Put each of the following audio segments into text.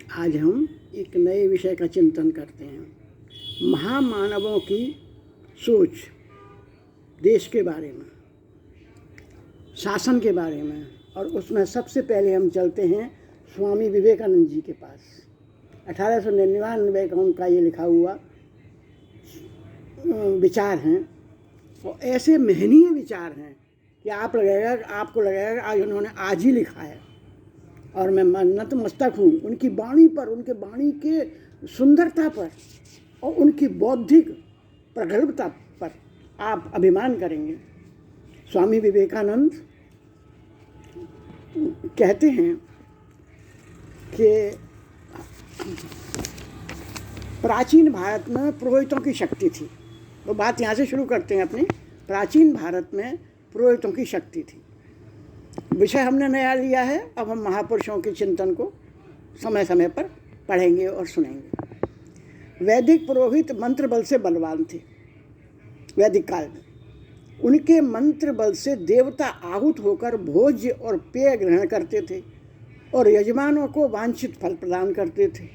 आज हम एक नए विषय का चिंतन करते हैं। महामानवों की सोच, देश के बारे में, शासन के बारे में, और उसमें सबसे पहले हम चलते हैं स्वामी विवेकानंद जी के पास। 1899 का उनका ये लिखा हुआ विचार हैं, और ऐसे महनीय विचार हैं कि आपको लगेगा आज उन्होंने आज ही लिखा है। और मैं नतमस्तक हूँ उनकी वाणी पर, उनके वाणी के सुंदरता पर और उनकी बौद्धिक प्रगल्भता पर आप अभिमान करेंगे। स्वामी विवेकानंद कहते हैं कि प्राचीन भारत में पुरोहितों की शक्ति थी। तो बात यहाँ से शुरू करते हैं अपनी। प्राचीन भारत में पुरोहितों की शक्ति थी। विषय हमने नया लिया है। अब हम महापुरुषों के चिंतन को समय समय पर पढ़ेंगे और सुनेंगे। वैदिक पुरोहित मंत्र बल से बलवान थे। वैदिक काल में उनके मंत्र बल से देवता आहूत होकर भोज्य और पेय ग्रहण करते थे और यजमानों को वांछित फल प्रदान करते थे,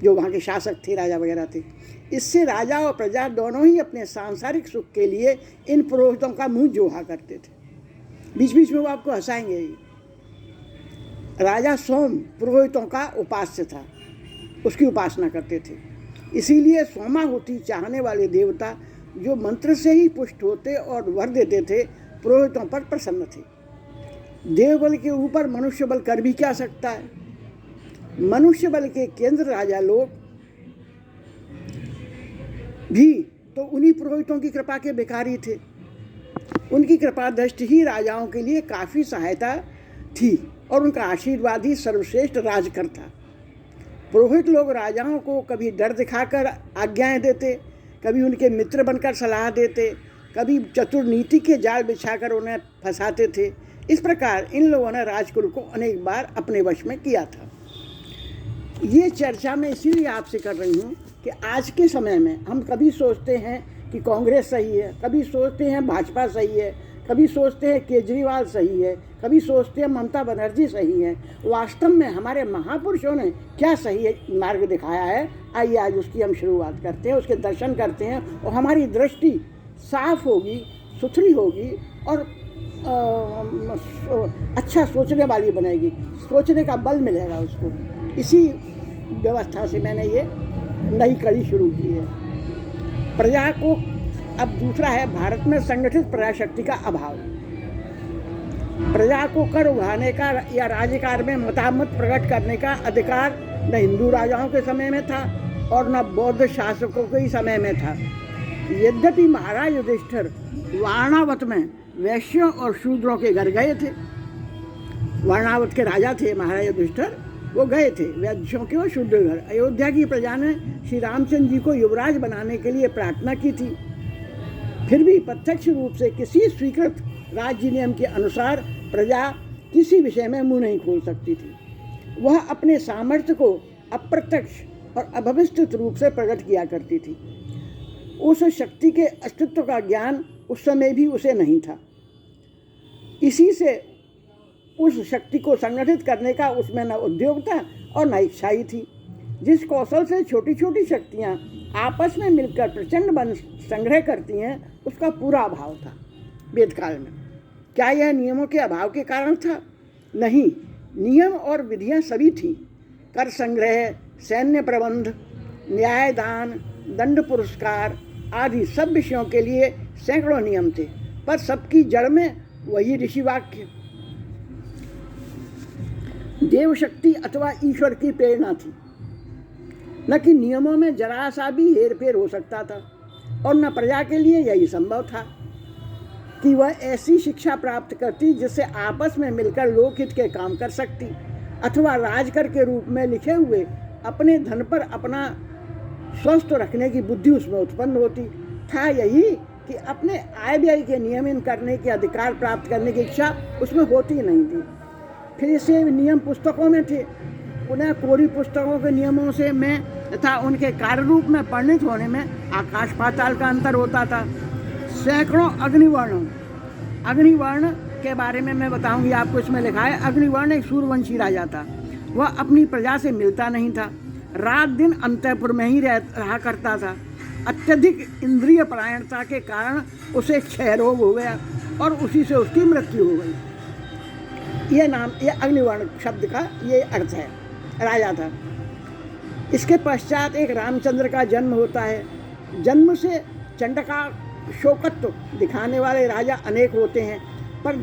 जो वहाँ के शासक थे, राजा वगैरह थे। इससे राजा और प्रजा दोनों ही अपने सांसारिक सुख के लिए इन पुरोहितों का मुंह जोहा करते थे। बीच बीच में वो आपको हंसाएंगे ही। राजा सोम पुरोहितों का उपास्य था, उसकी उपासना करते थे। इसीलिए सोमाहुति चाहने वाले देवता जो मंत्र से ही पुष्ट होते और वर देते थे, पुरोहितों पर प्रसन्न थे। देवबल के ऊपर मनुष्य बल कर भी क्या सकता है। मनुष्य बल के केंद्र राजा लोग भी तो उन्हीं पुरोहितों की कृपा के भिखारी थे। उनकी कृपा दृष्टि ही राजाओं के लिए काफ़ी सहायता थी और उनका आशीर्वाद ही सर्वश्रेष्ठ राजकर था। पुरोहित लोग राजाओं को कभी डर दिखाकर आज्ञाएं देते, कभी उनके मित्र बनकर सलाह देते, कभी चतुर नीति के जाल बिछाकर उन्हें फंसाते थे। इस प्रकार इन लोगों ने राजकुल को अनेक बार अपने वश में किया था। ये चर्चा मैं इसीलिए आपसे कर रही हूँ कि आज के समय में हम कभी सोचते हैं कि कांग्रेस सही है, कभी सोचते हैं भाजपा सही है, कभी सोचते हैं केजरीवाल सही है, कभी सोचते हैं ममता बनर्जी सही है। वास्तव में हमारे महापुरुषों ने क्या सही मार्ग दिखाया है, आइए आज उसकी हम शुरुआत करते हैं, उसके दर्शन करते हैं और हमारी दृष्टि साफ होगी, सुथरी होगी और अच्छा सोचने वाली बनेगी, सोचने का बल मिलेगा उसको। इसी व्यवस्था से मैंने ये नई कड़ी शुरू की है। प्रजा को, अब दूसरा है भारत में संगठित प्रजाशक्ति का अभाव। प्रजा को कर उठाने का या राज्यकार में मतामत प्रकट करने का अधिकार न हिंदू राजाओं के समय में था और न बौद्ध शासकों के ही समय में था। यद्यपि महाराज युधिष्ठिर वारणावत में वैश्यों और शूद्रों के घर गए थे। वारणावत के राजा थे महाराज युधिष्ठिर, वो गए थे वैश्यों के और शूद्र घर। अयोध्या की प्रजा ने श्री रामचंद्र जी को युवराज बनाने के लिए प्रार्थना की थी। फिर भी प्रत्यक्ष रूप से किसी स्वीकृत राज्य नियम के अनुसार प्रजा किसी विषय में मुंह नहीं खोल सकती थी। वह अपने सामर्थ्य को अप्रत्यक्ष और अभविष्यत रूप से प्रकट किया करती थी। उस शक्ति के अस्तित्व का ज्ञान उस समय भी उसे नहीं था। इसी से उस शक्ति को संगठित करने का उसमें न उद्योग था और न इच्छा ही थी। जिस कौशल से छोटी छोटी शक्तियाँ आपस में मिलकर प्रचंड बल संग्रह करती हैं, उसका पूरा अभाव था वेदकाल में। क्या यह नियमों के अभाव के कारण था? नहीं, नियम और विधियाँ सभी थीं। कर संग्रह, सैन्य प्रबंध, न्यायदान, दंड पुरस्कार आदि सब विषयों के लिए सैकड़ों नियम थे, पर सबकी जड़ में वही ऋषि वाक्य, देव शक्ति अथवा ईश्वर की प्रेरणा थी। न कि नियमों में जरा सा भी हेरफेर हो सकता था और न प्रजा के लिए यही संभव था कि वह ऐसी शिक्षा प्राप्त करती जिससे आपस में मिलकर लोकहित के काम कर सकती, अथवा राजकर के रूप में लिखे हुए अपने धन पर अपना स्वस्थ रखने की बुद्धि उसमें उत्पन्न होती। था यही कि अपने आय व्यय के नियमन करने के अधिकार प्राप्त करने की इच्छा उसमें होती ही नहीं थी। फिर से नियम पुस्तकों में थे। उन्हें कोरी पुस्तकों के नियमों से में तथा उनके कार्य रूप में परिणित होने में आकाश पाताल का अंतर होता था। सैकड़ों अग्निवर्ण के बारे में मैं बताऊंगी आपको। इसमें लिखा है अग्निवर्ण एक सूर्यवंशी राजा था वह अपनी प्रजा से मिलता नहीं था, रात दिन अंतःपुर में ही रहा करता था। अत्यधिक इंद्रिय परायणता के कारण उसे क्षय रोग हो गया और उसी से उसकी मृत्यु हो गई। ये अग्निवर्ण शब्द का ये अर्थ है, राजा था। इसके पश्चात एक रामचंद्र का जन्म होता है। जन्म से चंडका शोकत्व दिखाने वाले राजा अनेक होते हैं, पर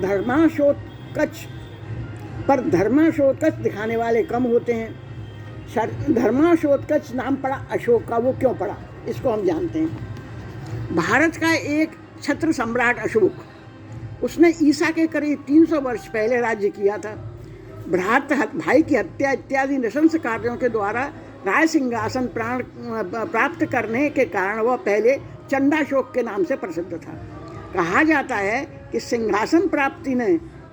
धर्माशोकच दिखाने वाले कम होते हैं। धर्माशोकच नाम पड़ा अशोक का, वो क्यों पड़ा इसको हम जानते हैं। भारत का एक छत्र सम्राट अशोक, उसने ईसा के करीब 300 वर्ष पहले राज्य किया था। भ्रात भाई की हत्या इत्यादि नृशंस कार्यों के द्वारा राय सिंहासन प्राप्त करने के कारण वह पहले चंडाशोक के नाम से प्रसिद्ध था। कहा जाता है कि सिंहासन प्राप्ति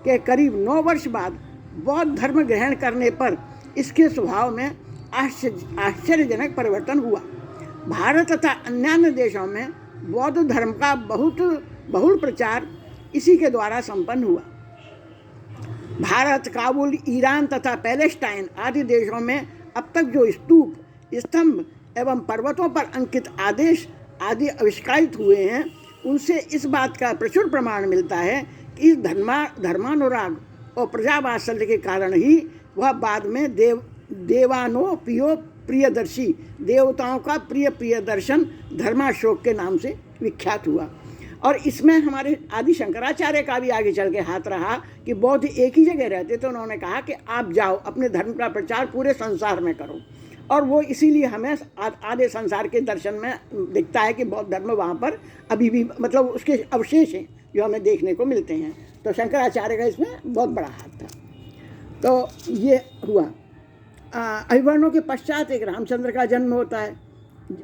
के करीब 9 वर्ष बाद बौद्ध धर्म ग्रहण करने पर इसके स्वभाव में आश्चर्यजनक परिवर्तन हुआ। भारत तथा अन्य देशों में बौद्ध धर्म का बहुल प्रचार इसी के द्वारा संपन्न हुआ। भारत, काबुल, ईरान तथा पैलेस्टाइन आदि देशों में अब तक जो स्तूप, स्तंभ एवं पर्वतों पर अंकित आदेश आदि आविष्कारित हुए हैं, उनसे इस बात का प्रचुर प्रमाण मिलता है कि इस धर्मानुराग और प्रजावात्सल्य के कारण ही वह बाद में देवानोपियो प्रियदर्शी, देवताओं का प्रिय दर्शन धर्माशोक के नाम से विख्यात हुआ। और इसमें हमारे आदि शंकराचार्य का भी आगे चल के हाथ रहा कि बौद्ध एक ही जगह रहते थे। उन्होंने कहा कि आप जाओ अपने धर्म का प्रचार पूरे संसार में करो, और वो इसीलिए हमें आधे संसार के दर्शन में दिखता है कि बौद्ध धर्म वहाँ पर अभी भी, मतलब उसके अवशेष हैं जो हमें देखने को मिलते हैं। तो शंकराचार्य का इसमें बहुत बड़ा हाथ था। तो ये हुआ। अभिवर्णों के पश्चात एक रामचंद्र का जन्म होता है,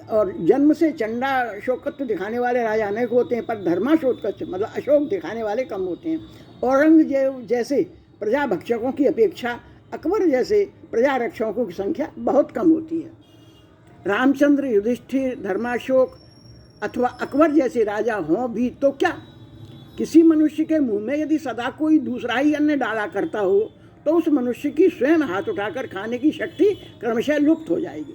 और जन्म से चंडा शोकत्व दिखाने वाले राजा अनेक होते हैं, पर धर्माशोकत्व मतलब अशोक दिखाने वाले कम होते हैं। औरंगजेब जैसे प्रजा भक्षकों की अपेक्षा अकबर जैसे प्रजा रक्षकों की संख्या बहुत कम होती है। रामचंद्र, युधिष्ठिर, धर्माशोक अथवा अकबर जैसे राजा हों भी तो क्या, किसी मनुष्य के मुंह में यदि सदा कोई दूसरा ही अन्न डाला करता हो तो उस मनुष्य की स्वयं हाथ उठाकर खाने की शक्ति क्रमशः लुप्त हो जाएगी।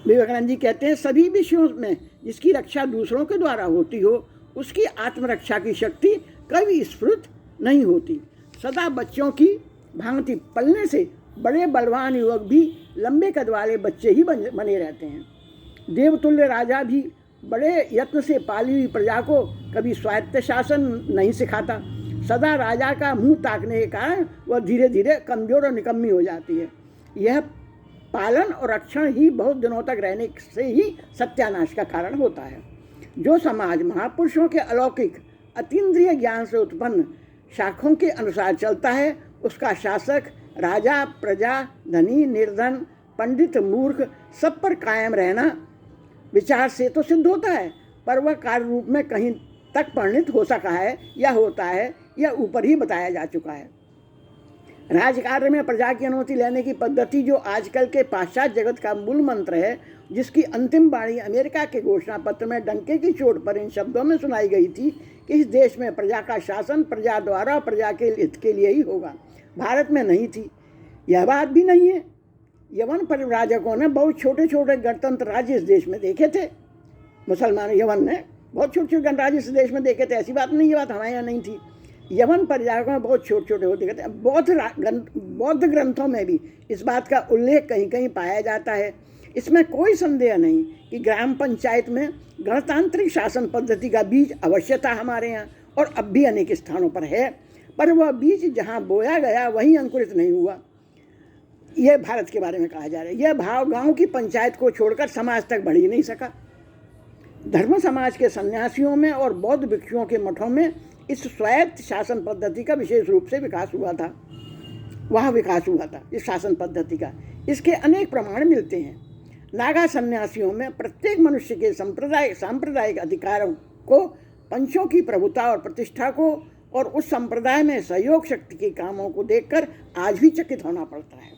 विवेकानंद जी कहते हैं, सभी विषयों में जिसकी रक्षा दूसरों के द्वारा होती हो उसकी आत्मरक्षा की शक्ति कभी स्फुरित नहीं होती। सदा बच्चों की भांति पलने से बड़े बलवान युवक भी लंबे कद वाले बच्चे ही बने रहते हैं। देवतुल्य राजा भी बड़े यत्न से पाली हुई प्रजा को कभी स्वायत्त शासन नहीं सिखाता। सदा राजा का मुंह ताकने के कारण वह धीरे धीरे कमजोर और निकम्मी हो जाती है। यह पालन और रक्षण ही बहुत दिनों तक रहने से ही सत्यानाश का कारण होता है। जो समाज महापुरुषों के अलौकिक अतीन्द्रिय ज्ञान से उत्पन्न शाखों के अनुसार चलता है, उसका शासक, राजा, प्रजा, धनी, निर्धन, पंडित, मूर्ख सब पर कायम रहना विचार से तो सिद्ध होता है, पर वह कार्य रूप में कहीं तक परिणित हो सका है या होता है, यह ऊपर ही बताया जा चुका है। राजकार्य में प्रजा की अनुमति लेने की पद्धति जो आजकल के पाश्चात्य जगत का मूल मंत्र है, जिसकी अंतिम वाणी अमेरिका के घोषणा पत्र में डंके की चोट पर इन शब्दों में सुनाई गई थी कि इस देश में प्रजा का शासन प्रजा द्वारा प्रजा के हित के लिए ही होगा, भारत में नहीं थी। यह बात भी नहीं है। यवन परिव्राजकों ने बहुत छोटे छोटे गणतंत्र राज्य इस देश में देखे थे। मुसलमान यवन ने बहुत छोटे छोटे गणराज्य इस देश में देखे थे, ऐसी बात नहीं, ये बात हमारे यहाँ नहीं थी। यवन परिव्राजकों में बहुत छोटे छोटे होते थे। बौद्ध ग्रंथों में भी इस बात का उल्लेख कहीं कहीं पाया जाता है। इसमें कोई संदेह नहीं कि ग्राम पंचायत में गणतांत्रिक शासन पद्धति का बीज अवश्य था हमारे यहाँ, और अब भी अनेक स्थानों पर है, पर वह बीज जहाँ बोया गया वहीं अंकुरित नहीं हुआ। यह भारत के बारे में कहा जा रहा है। यह भाव गांव की पंचायत को छोड़कर समाज तक बढ़ ही नहीं सका। धर्म समाज के सन्यासियों में और बौद्ध भिक्षुओं के मठों में इस स्वायत्त शासन पद्धति का विशेष रूप से विकास हुआ था। इस शासन पद्धति का। इसके अनेक प्रमाण मिलते हैं। नागा सन्यासियों में प्रत्येक मनुष्य के सांप्रदायिक अधिकारों को, पंचों की प्रभुता और प्रतिष्ठा को और उस संप्रदाय में सहयोग शक्ति के कामों को देखकर आज भी चकित होना पड़ता है।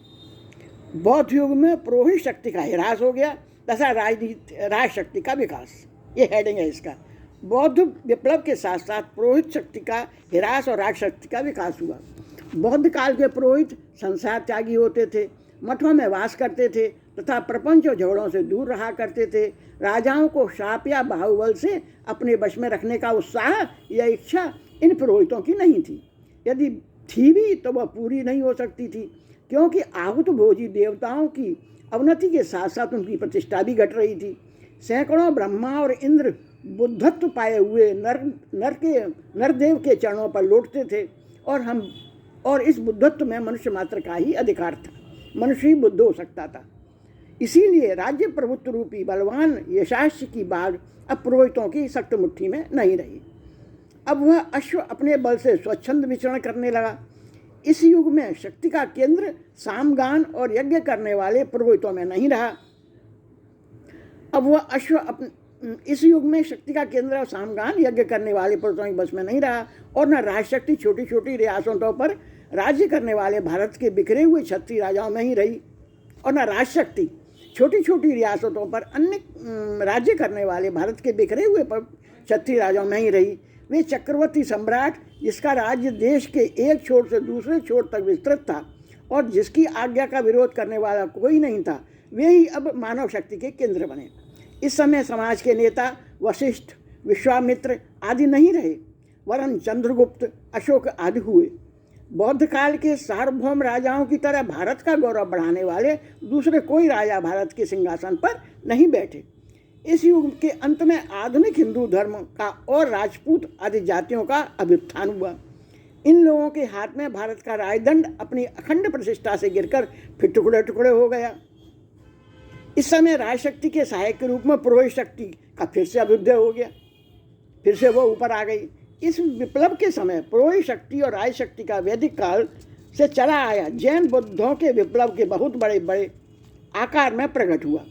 बौद्ध युग में पुरोहित शक्ति का ह्रास हो गया तथा राज शक्ति का विकास, ये हेडिंग है इसका। बौद्ध विप्लव के साथ साथ पुरोहित शक्ति का ह्रास और राज शक्ति का विकास हुआ। बौद्ध काल के पुरोहित संसार त्यागी होते थे, मठों में वास करते थे तथा प्रपंच और झगड़ों से दूर रहा करते थे। राजाओं को शाप या बाहुबल से अपने वश में रखने का उत्साह या इच्छा इन पुरोहितों की नहीं थी। यदि थी भी तो वह पूरी नहीं हो सकती थी, क्योंकि आहूत भोजी देवताओं की अवनति के साथ साथ उनकी प्रतिष्ठा भी घट रही थी। सैकड़ों ब्रह्मा और इंद्र बुद्धत्व पाए हुए नरदेव के चरणों पर लौटते थे और इस बुद्धत्व में मनुष्य मात्र का ही अधिकार था। मनुष्य ही बुद्ध हो सकता था। इसीलिए राज्य प्रभुत्व रूपी बलवान यशास्य की बाग अब पुरोहितों की सख्त मुट्ठी में नहीं रही। अब वह अश्व अपने बल से स्वच्छंद विचरण करने लगा। इस युग में शक्ति का केंद्र सामगान और यज्ञ करने वाले पुरोहितों में नहीं रहा। अब वह अश्व इस युग में शक्ति का केंद्र और सामगान यज्ञ करने वाले पुरुषों की बस में नहीं रहा, और न राजशक्ति छोटी छोटी रियासतों पर राज्य करने वाले भारत के बिखरे हुए क्षत्रिय राजाओं में ही रही, और न राजशक्ति छोटी छोटी रियासतों पर अन्य राज्य करने वाले भारत के बिखरे हुए क्षत्रिय राजाओं में ही रही। वे चक्रवर्ती सम्राट, जिसका राज्य देश के एक छोर से दूसरे छोर तक विस्तृत था और जिसकी आज्ञा का विरोध करने वाला कोई नहीं था, वे ही अब मानव शक्ति के केंद्र बने। इस समय समाज के नेता वशिष्ठ, विश्वामित्र आदि नहीं रहे, वरन चंद्रगुप्त, अशोक आदि हुए। बौद्ध काल के सार्वभौम राजाओं की तरह भारत का गौरव बढ़ाने वाले दूसरे कोई राजा भारत के सिंहासन पर नहीं बैठे। इस युग के अंत में आधुनिक हिंदू धर्म का और राजपूत आदि जातियों का अभ्युत्थान हुआ। इन लोगों के हाथ में भारत का राजदंड अपनी अखंड प्रतिष्ठा से गिरकर फिर टुकड़े टुकड़े हो गया। इस समय राजशक्ति के सहायक के रूप में पुरोहित शक्ति का फिर से अभ्युदय हो गया, फिर से वो ऊपर आ गई। इस विप्लव के समय पुरोहित शक्ति और राजशक्ति का वैदिक काल से चला आया जैन बुद्धों के विप्लव के बहुत बड़े बड़े आकार में प्रकट हुआ।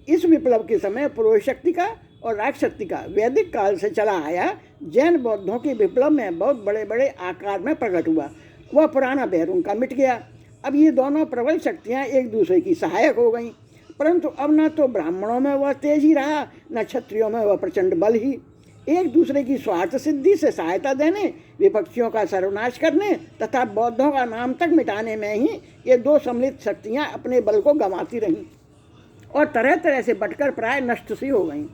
इस विप्लव के समय पुरोहित शक्ति का और राजशक्ति का वैदिक काल से चला आया जैन बौद्धों के विप्लव में बहुत बड़े बड़े आकार में प्रकट हुआ। वह पुराना बैर उनका मिट गया। अब ये दोनों प्रबल शक्तियाँ एक दूसरे की सहायक हो गईं, परंतु अब न तो ब्राह्मणों में वह तेज ही रहा, न क्षत्रियों में वह प्रचंड बल ही। एक दूसरे की स्वार्थ सिद्धि से सहायता देने, विपक्षियों का सर्वनाश करने तथा बौद्धों का नाम तक मिटाने में ही ये दो सम्मिलित शक्तियाँ अपने बल को गंवाती रहीं और तरह तरह से बटकर प्राय नष्ट सी हो गईं।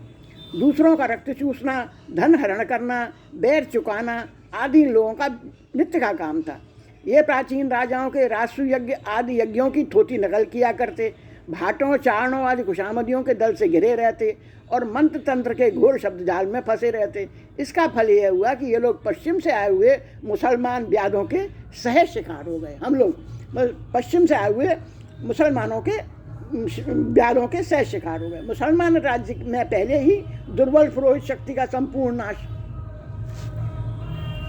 दूसरों का रक्त चूसना, धन हरण करना, बैर चुकाना आदि लोगों का नित्य का काम था। ये प्राचीन राजाओं के राजसु यज्ञ आदि यज्ञों की थोथी नकल किया करते, भाटों चारणों आदि खुशामदियों के दल से घिरे रहते और मंत्र तंत्र के घोर शब्द जाल में फंसे रहते। इसका फल यह हुआ कि ये लोग पश्चिम से आए हुए मुसलमान व्याधों के सहज शिकार हो गए। हम लोग पश्चिम से आए हुए मुसलमानों के व्याधों के सहज शिकार हो गए। मुसलमान राज्य में पहले ही दुर्बल पुरोहित शक्ति का संपूर्ण नाश